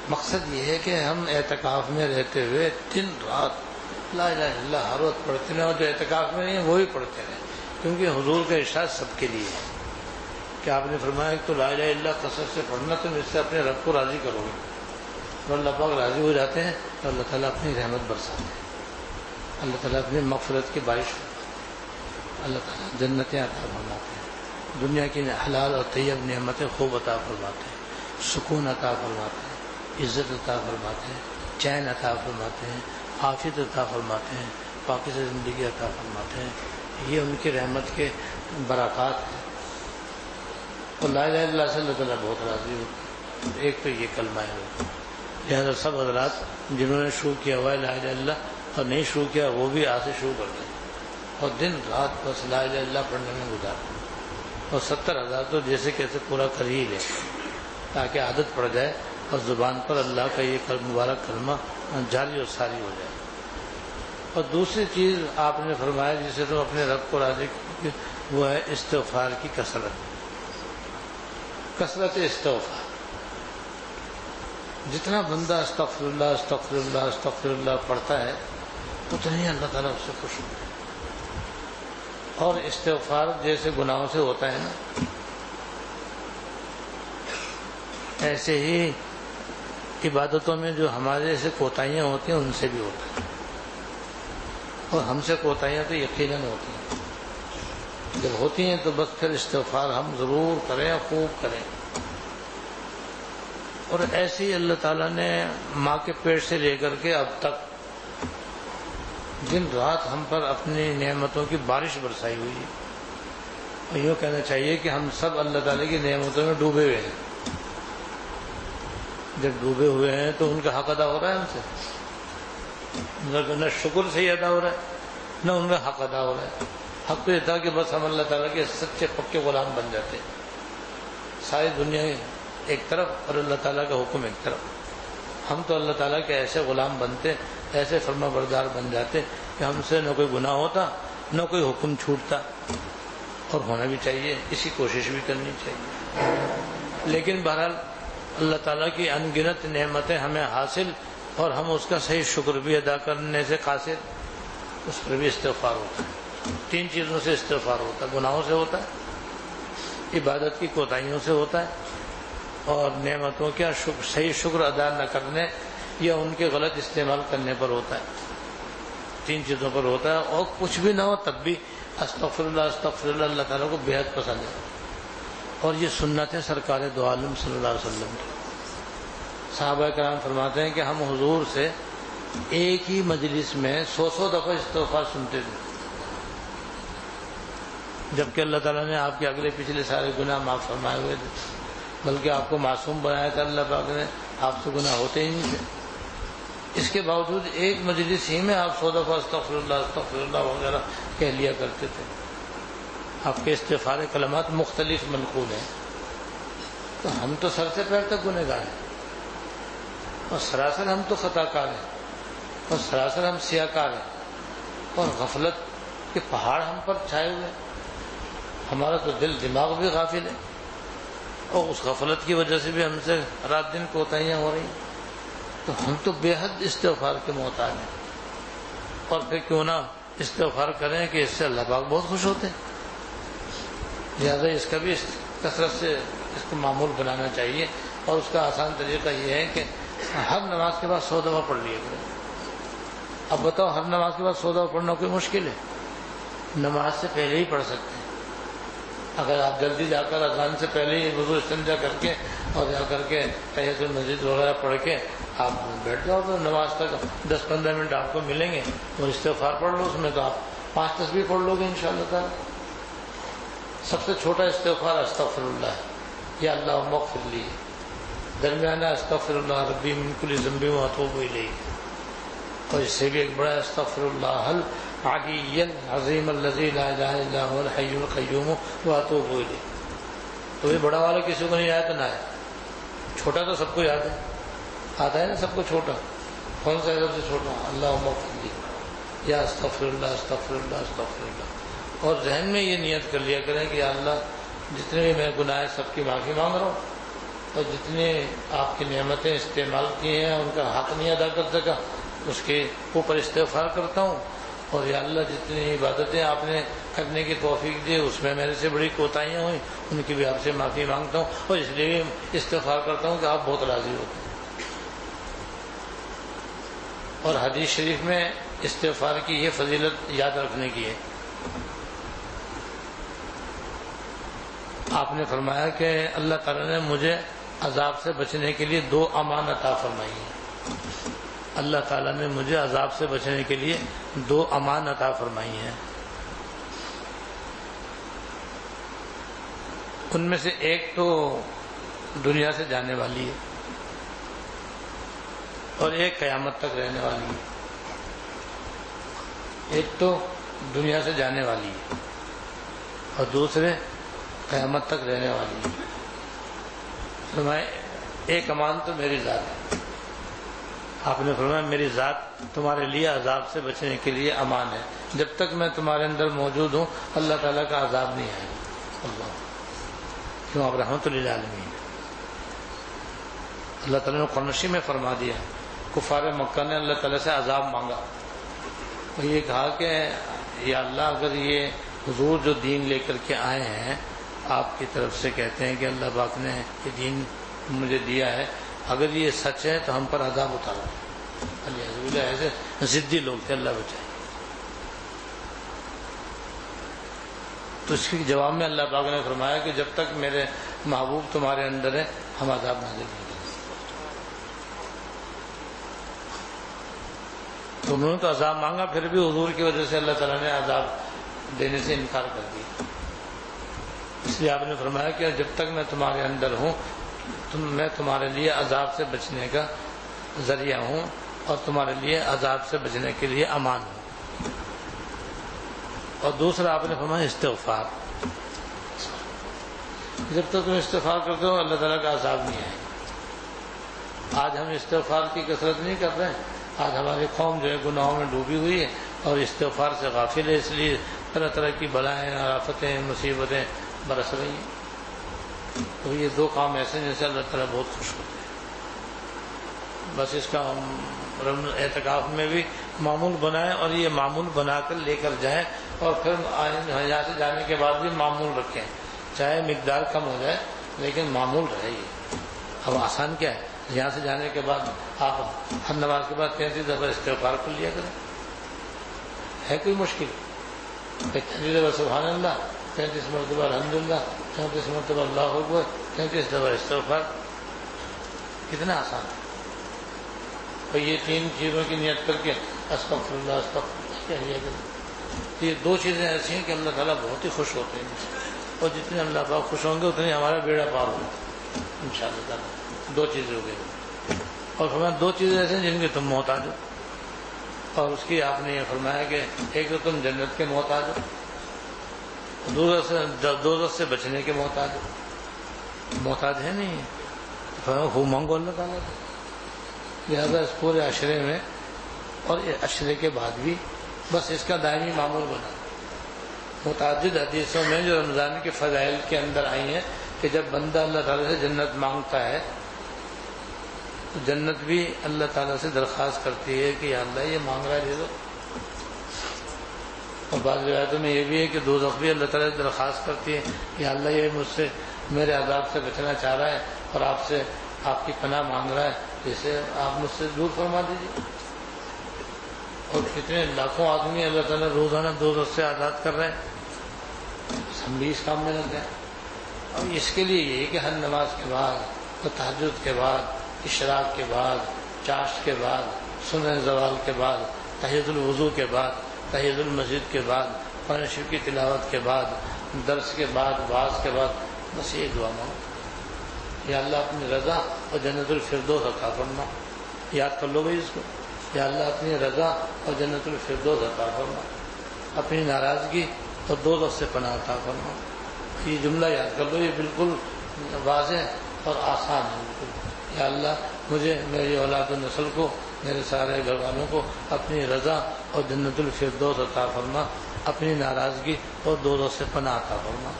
مقصد یہ ہے کہ ہم اعتکاف میں رہتے ہوئے دن رات لا الہ الا اللہ ہر وقت پڑھتے رہیں، اور جو اعتکاف میں نہیں ہیں وہی پڑھتے رہیں، کیونکہ حضور کا ارشاد سب کے لیے ہے کہ آپ نے فرمایا کہ تو لا الہ الا اللہ کثرت سے پڑھنا، تم اس سے اپنے رب کو راضی کرو گے، اور اللہ پاک راضی ہو جاتے ہیں تو اللہ تعالیٰ اپنی رحمت برساتے ہیں، اللہ تعالیٰ اپنی مغفرت کی بارش فرماتے ہیں، اللہ تعالیٰ جنتیں عطا فرماتے ہیں، دنیا کی حلال اور طیب نعمتیں خوب عطا فرماتے ہیں، سکون عطا فرماتے ہیں، عزت عطا فرماتے ہیں، چین عطا فرماتے ہیں، عافیت عطا فرماتے ہیں، پاکیزہ زندگی عطا فرماتے ہیں۔ یہ ان کی رحمت کے برکات ہیں، اور لا الہ الا اللہ سے اللہ تعالیٰ بہت راضی ہوتا ہے۔ ایک تو یہ کلمہ ہے، لہٰذا سب حضرات جنہوں نے شروع کیا ہوا ہے لا الہ الا اللہ اور نہیں شروع کیا وہ بھی آج سے شروع کر دیں، اور دن رات بس لا الہ الا اللہ پڑھنے میں گزاریں، اور 70,000 تو جیسے کیسے پورا کر ہی لیں تاکہ عادت پڑ جائے اور زبان پر اللہ کا یہ مبارک کلمہ جاری اور ساری ہو جائے۔ اور دوسری چیز آپ نے فرمایا جسے تم اپنے رب کو راضی کرو، وہ ہے استغفار کی کثرت استغفار۔ جتنا بندہ استغفر اللہ استغفر اللہ استغفر اللہ پڑھتا ہے اتنا ہی اللہ تعالیٰ اس سے خوش ہوتا ہے۔ اور استغفار جیسے گناہوں سے ہوتا ہے نا، ایسے ہی عبادتوں میں جو ہمارے جیسے کوتاہیاں ہوتی ہیں ان سے بھی ہوتا ہے، اور ہم سے کوتاہیاں تو یقیناً ہوتی ہیں، جب ہوتی ہیں تو بس پھر استغفار ہم ضرور کریں، خوب کریں۔ اور ایسے ہی اللہ تعالیٰ نے ماں کے پیٹ سے لے کر کے اب تک دن رات ہم پر اپنی نعمتوں کی بارش برسائی ہوئی ہے، اور یوں کہنا چاہیے کہ ہم سب اللہ تعالیٰ کی نعمتوں میں ڈوبے ہوئے ہیں۔ جب ڈوبے ہوئے ہیں تو ان کا حق ادا ہو رہا ہے ہم سے، نہ شکر سے ہی ادا ہو رہا ہے نہ ان کا حق ادا ہو رہا ہے۔ حق تو یہ تھا کہ بس ہم اللہ تعالیٰ کے سچے پکے غلام بن جاتے، ساری دنیا ایک طرف اور اللہ تعالیٰ کا حکم ایک طرف، ہم تو اللہ تعالیٰ کے ایسے غلام بنتے، ایسے فرما بردار بن جاتے کہ ہم سے نہ کوئی گناہ ہوتا نہ کوئی حکم چھوٹتا، اور ہونا بھی چاہیے، اسی کوشش بھی کرنی چاہیے۔ لیکن بہرحال اللہ تعالیٰ کی ان گنت نعمتیں ہمیں حاصل، اور ہم اس کا صحیح شکر بھی ادا کرنے سے قاصر، اس پر بھی استغفار ہوتا ہے۔ 3 چیزوں سے استغفار ہوتا ہے، گناہوں سے ہوتا ہے، عبادت کی کوتاہیوں سے ہوتا ہے، اور نعمتوں کا صحیح شکر ادا نہ کرنے یا ان کے غلط استعمال کرنے پر ہوتا ہے۔ 3 چیزوں پر ہوتا ہے، اور کچھ بھی نہ ہو تب بھی استغفر اللہ اللہ تعالیٰ کو بے حد پسند ہے، اور یہ سنت ہے سرکار دو عالم صلی اللہ علیہ وسلم کی۔ صحابہ کرام فرماتے ہیں کہ ہم حضور سے ایک ہی مجلس میں 100 دفعہ استغفار سنتے تھے، جبکہ اللہ تعالیٰ نے آپ کے اگلے پچھلے سارے گناہ معاف فرمائے ہوئے تھے، بلکہ آپ کو معصوم بنایا تھا اللہ پاک نے، آپ سے گناہ ہوتے ہی نہیں تھے۔ اس کے باوجود ایک مجلس ہی میں آپ 100 دفعہ استغفر اللہ وغیرہ کہہ لیا کرتے تھے۔ آپ کے استغفار کلمات مختلف منقول ہیں، تو ہم تو سر سے پیر تک گنہگار ہیں، اور سراسر ہم تو خطا کار ہیں، اور سراسر ہم سیاہ کار ہیں، اور غفلت کے پہاڑ ہم پر چھائے ہوئے ہیں، ہمارا تو دل دماغ بھی غافل ہے، اور اس غفلت کی وجہ سے بھی ہم سے رات دن کوتاہیاں ہو رہی ہیں، تو ہم تو بے حد استغفار کے محتاج ہیں۔ اور پھر کیوں نہ استغفار کریں کہ اس سے اللہ پاک بہت خوش ہوتے ہیں، لہٰذا اس کا بھی کثرت سے اس کو معمول بنانا چاہیے۔ اور اس کا آسان طریقہ یہ ہے کہ ہر نماز کے بعد 100 دفعہ پڑھ لیا کریں۔ اب بتاؤ، ہر نماز کے بعد 100 دفعہ پڑھنا کوئی مشکل ہے؟ نماز سے پہلے ہی پڑھ سکتے ہیں، اگر آپ جلدی جا کر اذان سے پہلے ہی وضو استنجا کر کے اور جا کر کے تحیۃ المسجد وغیرہ پڑھ کے آپ بیٹھ جاؤ، تو نماز تک 10-15 منٹ آپ کو ملیں گے، اور استغفار پڑھ لو، اس میں تو آپ 5 تسبیح پڑھ لو گے انشاءاللہ تعالی۔ سب سے چھوٹا استغفار استغفر اللہ ہے، یا اللہ مغفر لی، درمیانہ استغفر اللہ ربی من کل ذنب واتوب الیہ، اور اس سے بھی ایک بڑا استغفر اللہ العلی العظیم الذی لا الہ الا هو الحی القیوم واتوب الیہ۔ تو یہ بڑا والا کسی کو نہیں آیا تو نہ ہے، چھوٹا تو سب کو یاد ہے، آتا ہے نا سب کو چھوٹا، کون سا ہے سب سے چھوٹا؟ اللہ مغفر لی، یا استغفر اللہ استغفر اللہ استغفر اللہ۔ اور ذہن میں یہ نیت کر لیا کریں کہ یا اللہ جتنے بھی میں گناہ سب کی معافی مانگ رہا ہوں، اور جتنے آپ کی نعمتیں استعمال کی ہیں ان کا حق نہیں ادا کر سکا، اس کے اوپر استغفار کرتا ہوں، اور یا اللہ جتنی عبادتیں آپ نے کرنے کی توفیق دی اس میں میرے سے بڑی کوتاہیاں ہوئیں، ان کی بھی آپ سے معافی مانگتا ہوں، اور اس لیے بھی استغفار کرتا ہوں کہ آپ بہت راضی ہوتے ہیں۔ اور حدیث شریف میں استغفار کی یہ فضیلت یاد رکھنے کی ہے۔ آپ نے فرمایا کہ اللہ تعالیٰ نے مجھے عذاب سے بچنے کے لیے 2 امان عطا فرمائی ہیں۔ اللہ تعالیٰ نے مجھے عذاب سے بچنے کے لیے 2 امان عطا فرمائی ہیں۔ ان میں سے ایک تو دنیا سے جانے والی ہے اور ایک قیامت تک رہنے والی ہے۔ ایک تو دنیا سے جانے والی ہے اور دوسرے قیامت تک رہنے والی ہے۔ فرمایا ایک امان تو میری ذات ہے۔ آپ نے فرمایا میری ذات تمہارے لیے عذاب سے بچنے کے لیے امان ہے، جب تک میں تمہارے اندر موجود ہوں اللہ تعالیٰ کا عذاب نہیں آئے گا۔ اللہ کیوں؟ آپ رحمت للعالمین۔ اللہ تعالیٰ نے قرآن میں فرما دیا، کفار مکہ نے اللہ تعالیٰ سے عذاب مانگا اور یہ کہا کہ یا اللہ اگر یہ حضور جو دین لے کر کے آئے ہیں آپ کی طرف سے کہتے ہیں کہ اللہ پاک نے یہ دین مجھے دیا ہے، اگر یہ سچ ہے تو ہم پر عذاب اتارو۔ اللہ ایسے ضدی لوگ تھے، اللہ بچائے۔ تو اس کے جواب میں اللہ پاک نے فرمایا کہ جب تک میرے محبوب تمہارے اندر ہے ہم عذاب نازل نہیں کریں۔ تو انہوں نے تو عذاب مانگا، پھر بھی حضور کی وجہ سے اللہ تعالیٰ نے عذاب دینے سے انکار کر دیا۔ اس لیے آپ نے فرمایا کہ جب تک میں تمہارے اندر ہوں میں تمہارے لیے عذاب سے بچنے کا ذریعہ ہوں اور تمہارے لیے عذاب سے بچنے کے لیے امان ہوں۔ اور دوسرا آپ نے فرمایا استغفار، جب تک تم استغفار کرتے ہو اللہ تعالیٰ کا عذاب نہیں آئے گا۔ آج ہم استغفار کی کثرت نہیں کر رہے ہیں، آج ہماری قوم جو ہے گناہوں میں ڈوبی ہوئی ہے اور استغفار سے غافل ہے، اس لیے طرح طرح کی بلائیں، آفتیں، مصیبتیں برس رہی ہیں۔ تو یہ 2 کام ایسے ہیں جن سے اللہ تعالیٰ بہت خوش ہوتے ہیں۔ بس اس کا اعتکاف میں بھی معمول بنائیں اور یہ معمول بنا کر لے کر جائیں، اور پھر یہاں سے جانے کے بعد بھی معمول رکھیں، چاہے مقدار کم ہو جائے لیکن معمول رہے یہ۔ اب آسان کیا ہے، یہاں سے جانے کے بعد آپ ہر نماز کے بعد 33 دفعہ استغفار کر لیا کریں، ہے کوئی مشکل؟ 33 دفعہ سبحان اللہ، 33 مرتبہ الحمدللہ، 33 مرتبہ اللہ اکبر، 33 دفعہ استغفار، کتنا آسان ہے۔ اور یہ 3 چیزوں کی نیت کر کے استغفر اللہ استغفر اللہ کیا لیا کریں۔ یہ 2 چیزیں ایسی ہیں کہ اللہ تعالیٰ بہت ہی خوش ہوتے ہیں، اور جتنے اللہ پاک خوش ہوں گے اتنے ہمارا بیڑا پار ہوگا انشاءاللہ تعالیٰ۔ 2 چیزیں ہو گئی، اور فرمایا 2 چیزیں ایسے ہیں جن کے تم محتاج ہو، اور اس کی آپ نے یہ فرمایا کہ ایک تو تم جنت کے محتاج ہو، دوزخ سے بچنے کے محتاج ہو۔ محتاج ہے نہیں ہو، مانگو اللہ تعالیٰ سے۔ لہذا اس پورے عشرے میں اور عشرے کے بعد بھی بس اس کا دائمی معمول بنا۔ متعدد حدیثوں میں جو رمضان کے فضائل کے اندر آئی ہیں کہ جب بندہ اللہ تعالیٰ سے جنت مانگتا ہے تو جنت بھی اللہ تعالیٰ سے درخواست کرتی ہے کہ یا اللہ یہ مانگ رہا ہے دے دو۔ اور بعض روایتوں میں یہ بھی ہے کہ دوزخ بھی اللہ تعالیٰ سے درخواست کرتی ہے یا اللہ یہ مجھ سے میرے عذاب سے بچنا چاہ رہا ہے اور آپ سے آپ کی پناہ مانگ رہا ہے، جسے آپ مجھ سے دور فرما دیجیے۔ اور کتنے لاکھوں آدمی اللہ تعالیٰ روزانہ دوزخ سے آزاد کر رہے ہیں، ہم بھی اس کام میں لگ گئے۔ اور اس کے لیے یہ کہ ہر نماز کے بعد اور تہجد کے بعد، اشراق کے بعد، چاشت کے بعد، سنن زوال کے بعد، تحیۃ الوضو کے بعد، تحیۃ المسجد کے بعد، قرآن شریف کی تلاوت کے بعد، درس کے بعد، بعض کے بعد، بس یہ دعا مانگو یا اللہ اپنی رضا اور جنت الفردوس عطا فرما۔ یاد کر لو بھائی اس کو، یا اللہ اپنی رضا اور جنت الفردوس عطا فرما، اپنی ناراضگی اور دوزخ سے پناہ عطا فرما۔ یہ جملہ یاد کر لو، یہ بالکل واضح اور آسان ہے بالکل۔ یا اللہ مجھے، میری اولاد و نسل کو، میرے سارے گھر والوں کو اپنی رضا اور جنت الفردوس عطا فرما، اپنی ناراضگی اور دوزخ سے پناہ عطا فرما۔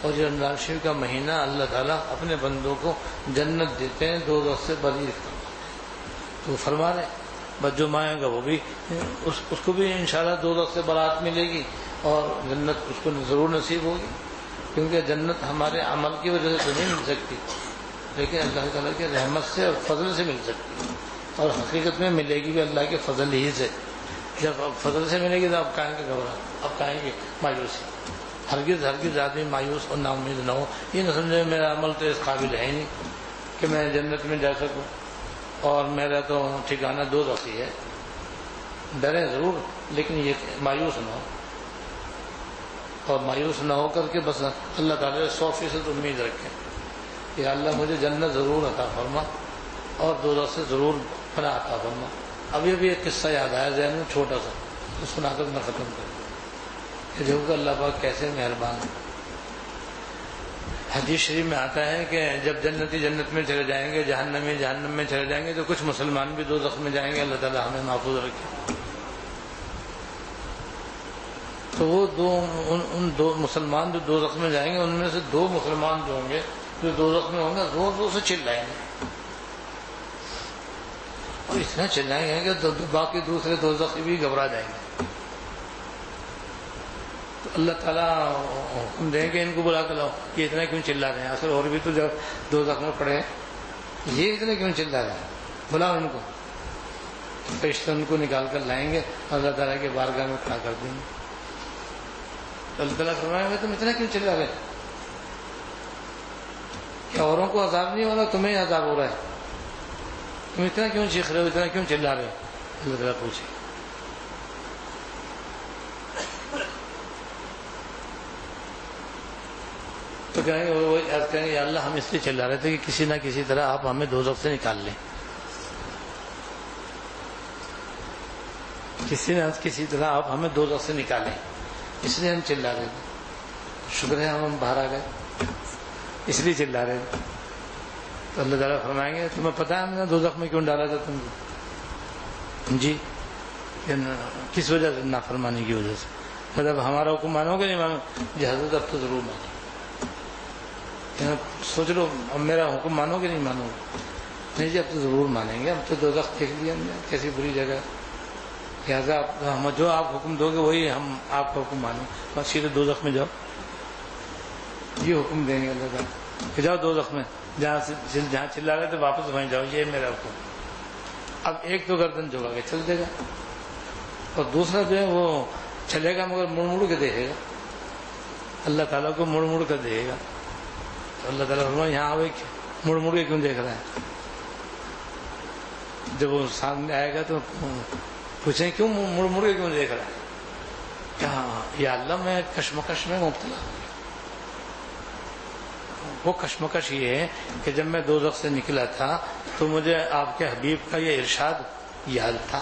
اور یہ رمضان شریف کا مہینہ اللہ تعالیٰ اپنے بندوں کو جنت دیتے ہیں، دوزخ سے بری تو فرما رہے بس جو مانگے گا وہ بھی اس کو بھی انشاءاللہ دوزخ سے برات ملے گی اور جنت اس کو ضرور نصیب ہوگی، کیونکہ جنت ہمارے عمل کی وجہ سے تو نہیں مل سکتی، لیکن اللہ تعالیٰ کے رحمت سے اور فضل سے مل سکتی ہے، اور حقیقت میں ملے گی بھی اللہ کے فضل ہی سے۔ جب فضل سے ملے گی تو آپ کہیں گے گھبرا، آپ کہیں گے مایوسی، ہرگز ہرگز آدمی مایوس اور نا امید نہ ہو، یہ نہ سمجھے میرا عمل تو اس قابل ہے ہی نہیں کہ میں جنت میں جا سکوں اور میرا تو ٹھکانہ دوزخ ہی ہے۔ ڈریں ضرور لیکن یہ مایوس نہ ہو، اور مایوس نہ ہو کر کے بس اللہ تعالیٰ 100% امید رکھیں کہ اللہ مجھے جنت ضرور عطا فرما اور دوزخ سے ضرور پناہ عطا فرما۔ ابھی ابھی ایک قصہ یاد آیا ذہن میں چھوٹا سا، اس کو نہ کر میں ختم کر دوں کہ دیکھو کہ اللہ پاک کیسے مہربان ہے۔ حدیث شریف میں آتا ہے کہ جب جنتی جنت میں چلے جائیں گے، جہنمی جہنم میں چلے جائیں گے، تو کچھ مسلمان بھی دوزخ میں جائیں گے، اللہ تعالیٰ ہمیں محفوظ رکھے۔ تو وہ ان دو مسلمان جو دوزخ میں جائیں گے، ان میں سے 2 مسلمان جو ہوں گے جو دوزخ میں ہوں گے زور زور سے چلائیں گے، اور اتنا چلائیں گے کہ باقی دوسرے دوزخی بھی گھبرا جائیں گے۔ تو اللہ تعالیٰ حکم دیں کہ ان کو بلا کے لاؤ، یہ اتنا کیوں چلا رہے ہیں، اصل اور بھی تو جب دوزخ میں پڑے ہیں، یہ اتنے کیوں چلا رہے ہیں، بلاؤ ان کو۔ فرشتے ان کو نکال کر لائیں گے، اللہ تعالیٰ کے بارگاہ میں کھڑا کر دیں گے۔ تو اللہ تعالیٰ فرمائیں گے تم اتنا کیوں چلا رہے، کیا اوروں کو عذاب نہیں ہو رہا، تمہیں عذاب ہو رہا ہے، تم اتنا کیوں چیخ رہے ہو، اتنا کیوں چلا رہے ہو؟ اللہ تعالیٰ پوچھے۔ تو کہیں گے وہ عرض کریں گے یا اللہ ہم اس لیے چلا رہے تھے کہ کسی نہ کسی طرح آپ ہمیں دوزخ سے نکال لیں، کسی نہ کسی طرح آپ ہمیں دوزخ سے نکالیں، اس لیے ہم چلا رہے تھے، شکر ہے ہم باہر آ گئے، اس لیے چلا رہے تھے۔ تو اللہ تعالیٰ فرمائیں گے تمہیں پتہ ہے ہم نے دوزخ میں کیوں ڈالا تھا تم کو؟ جی، کس وجہ سے؟ نافرمانی کی وجہ سے۔ مطلب ہمارا حکم مانو گے نہیں مانو؟ جی حضرت اب تو ضرور مانو، سوچ لو اب میرا حکم مانو گے نہیں مانو گے؟ نہیں جی اب تو ضرور مانیں گے، اب تو دوزخ دیکھ لیا ہم نے کیسی بری جگہ، لہٰذا ہم جو آپ حکم دو گے وہی ہم آپ کا حکم مانو، بس سیدھے دوزخ میں جاؤ، یہ حکم دیں گے اللہ تعالیٰ کہ جاؤ دوزخ میں، جہاں چلا رہے تھے واپس وہیں جاؤ، یہ میرا حکم۔ اب ایک تو گردن جھکا کے چل دے گا، اور دوسرا جو ہے وہ چلے گا مگر مڑ مڑ کے دیکھے گا، اللہ تعالیٰ کو مڑ مڑ کر دیکھے گا۔ تو اللہ تعالیٰ فرمائے یہاں آئے مڑ مڑ کے کیوں دیکھ رہا ہے؟ جب وہ سامنے آئے گا تو پوچھیں کیوں مڑ مڑ کے کیوں دیکھ رہا ہے؟ کیا یا اللہ میں کشمکش میں مبتلا ہوں۔ وہ کشمکش یہ ہے کہ جب میں دوزخ سے نکلا تھا تو مجھے آپ کے حبیب کا یہ ارشاد یاد تھا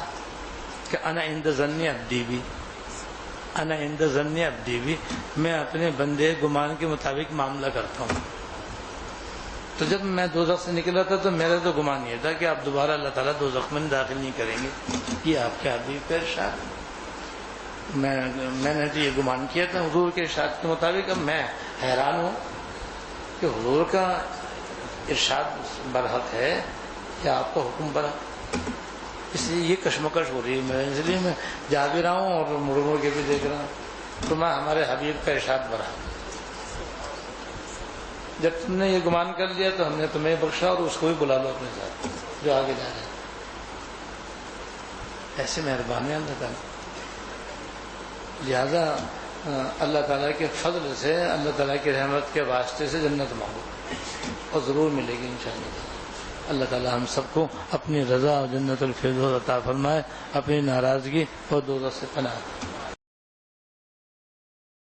کہ انا عند ظن عبدی بھی، انا عند ظن عبدی بھی، میں اپنے بندے گمان کے مطابق معاملہ کرتا ہوں۔ تو جب میں دوزخ سے نکلا تھا تو میرا تو گمان یہ تھا کہ آپ دوبارہ اللہ تعالیٰ دوزخ میں داخل نہیں کریں گے، یہ آپ کے حبیب کا ارشاد۔ میں نے تو یہ گمان کیا تھا حضور کے ارشاد کے مطابق۔ اب میں حیران ہوں کہ حضور کا ارشاد برحق ہے یا آپ کا حکم برحق، اس لیے یہ کشمکش ہو رہی ہے میں، اس لیے میں جا بھی رہا ہوں اور مڑ مڑ کے بھی دیکھ رہا ہوں۔ تو میں ہمارے حبیب کا ارشاد برحق، جب تم نے یہ گمان کر لیا تو ہم نے تمہیں بخشا اور اس کو بھی بلا لو اپنے ساتھ جو آگے جا رہے ہیں۔ ایسے مہربان ہے اللہ تعالیٰ، لہذا اللہ تعالیٰ کے فضل سے، اللہ تعالیٰ کی رحمت کے واسطے سے جنت مانگو اور ضرور ملے گی انشاءاللہ۔ اللہ تعالیٰ ہم سب کو اپنی رضا اور جنت الفردوس عطا فرمائے، اپنی ناراضگی اور دوزخ سے پناہ۔